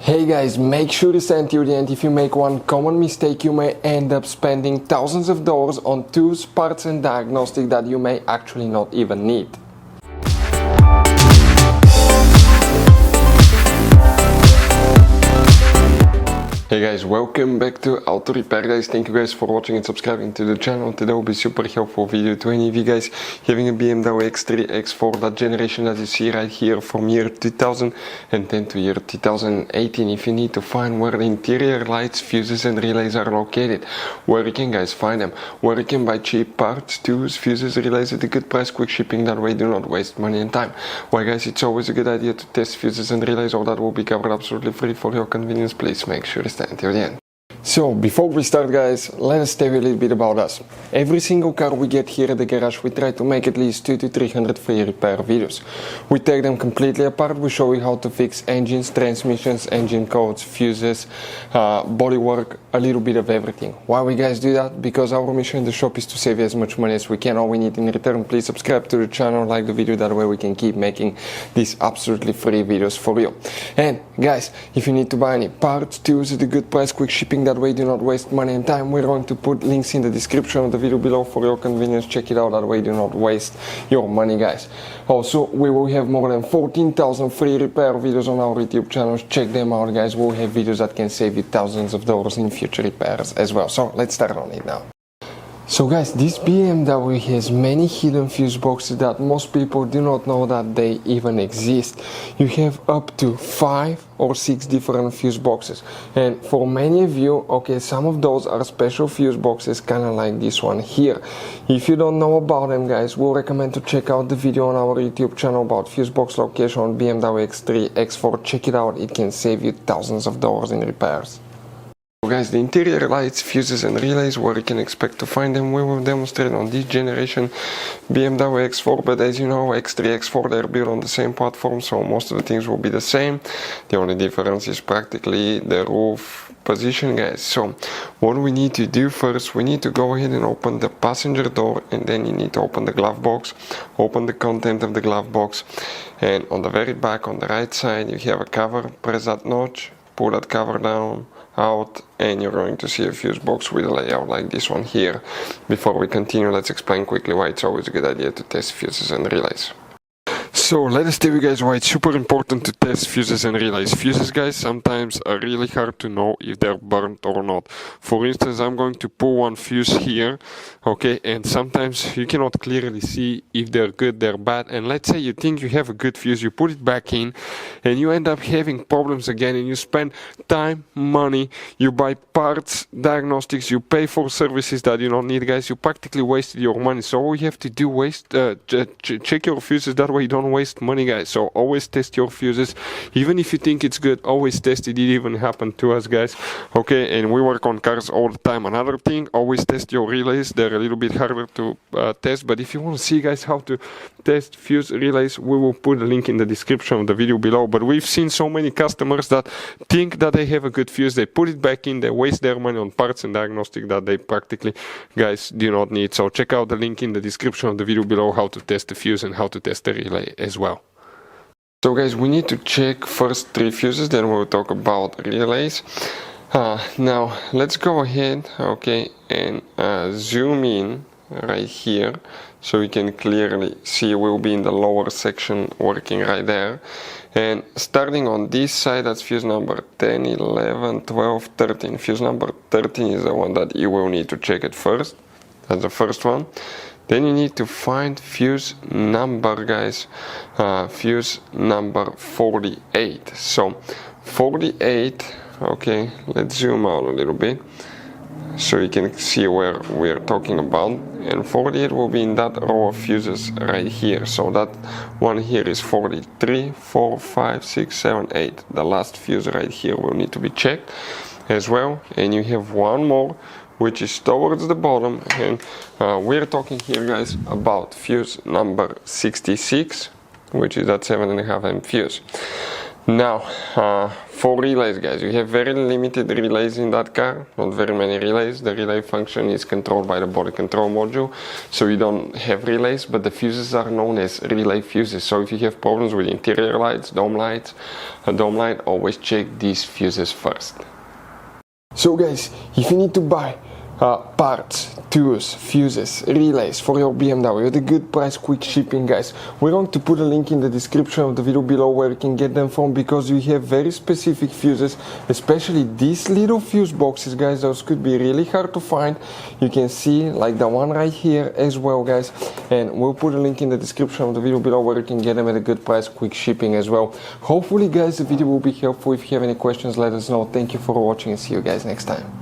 Hey guys, make sure to stay until the end. If you make one common mistake, you may end up spending thousands of dollars on tools, parts and diagnostics that you may actually not even need. Hey guys, welcome back to Auto Repair guys. Thank you guys for watching and subscribing to the channel. Today will be super helpful video to any of you guys having a BMW X3, X4, that generation that you see right here from year 2010 to year 2018. If you need to find where the interior lights, fuses and relays are located, where you can guys find them, where you can buy cheap parts, tools, fuses, relays at a good price, quick shipping, that way do not waste money and time. Why guys, it's always a good idea to test fuses and relays, all that will be covered absolutely free for your convenience. Please make sure to stay until the end. So before we start guys, let us tell you a little bit about us. Every single car we get here at the garage, we try to make at least 200 to 300 free repair videos. We take them completely apart, we show you how to fix engines, transmissions, engine codes, fuses, bodywork, a little bit of everything. Why we guys do that? Because our mission in the shop is to save you as much money as we can. All we need in return, please subscribe to the channel, like the video, that way we can keep making these absolutely free videos for you. And guys, if you need to buy any parts, tools at a good price, quick shipping, that way do not waste money and time, we're going to put links in the description of the video below for your convenience. Check it out, that way do not waste your money guys. Also, we will have more than 14,000 free repair videos on our YouTube channels. Check them out guys. We'll have videos that can save you thousands of dollars in future repairs as well. So let's start on it now. So guys, this BMW has many hidden fuse boxes that most people do not know that they even exist. You have up to 5 or 6 different fuse boxes, and for many of you, okay, some of those are special fuse boxes, kind of like this one here. If you don't know about them guys, we'll recommend to check out the video on our YouTube channel about fuse box location on BMW X3, X4. Check it out, it can save you thousands of dollars in repairs. So guys, the interior lights, fuses and relays, where you can expect to find them, we will demonstrate on this generation BMW X4, but as you know, X3, X4, they're built on the same platform, so most of the things will be the same. The only difference is practically the roof position guys. So what we need to do first, we need to go ahead and open the passenger door, and then you need to open the glove box, open the content of the glove box, and on the very back on the right side you have a cover. Press that notch, pull that cover down, out, and you're going to see a fuse box with a layout like this one here. Before we continue, let's explain quickly why it's always a good idea to test fuses and relays. So let us tell you guys why it's super important to test fuses and relays. Fuses guys sometimes are really hard to know if they're burnt or not. For instance, I'm going to pull one fuse here, okay, and sometimes you cannot clearly see if they're good, they're bad, and let's say you think you have a good fuse, you put it back in and you end up having problems again, and you spend time, money, you buy parts, diagnostics, you pay for services that you don't need guys, you practically wasted your money. So all you have to do check your fuses, that way you don't waste money guys. So always test your fuses, even if you think it's good, always test it. It even happened to us guys, okay, and we work on cars all the time. Another thing, always test your relays. They're a little bit harder to test, but if you want to see guys how to test fuse relays, we will put a link in the description of the video below. But we've seen so many customers that think that they have a good fuse, they put it back in, they waste their money on parts and diagnostic that they practically guys do not need. So check out the link in the description of the video below how to test the fuse and how to test the relay as well. So guys, we need to check first 3 fuses, then we'll talk about relays. Now let's go ahead, okay, and zoom in right here so you can clearly see. We'll be in the lower section working right there, and starting on this side, that's fuse number 10, 11, 12, 13. Fuse number 13 is the one that you will need to check it first. That's the first one. Then you need to find fuse number guys, fuse number 48. So 48, okay, let's zoom out a little bit so you can see where we're talking about, and 48 will be in that row of fuses right here. So that one here is 43, 4, 5, 6, 7, 8. The last fuse right here will need to be checked as well, and you have one more which is towards the bottom, and we're talking here guys about fuse number 66, which is that 7.5 amp fuse. Now, for relays, guys, you have very limited relays in that car, not very many relays. The relay function is controlled by the body control module, so you don't have relays, but the fuses are known as relay fuses. So if you have problems with interior lights, dome light, always check these fuses first. So guys, if you need to buy parts, tools, fuses, relays for your BMW at a good price, quick shipping, guys, we're going to put a link in the description of the video below where you can get them from, because we have very specific fuses, especially these little fuse boxes, guys. Those could be really hard to find. You can see like the one right here as well, guys, and we'll put a link in the description of the video below where you can get them at a good price, quick shipping as well. Hopefully, guys, the video will be helpful. If you have any questions, let us know. Thank you for watching and see you guys next time.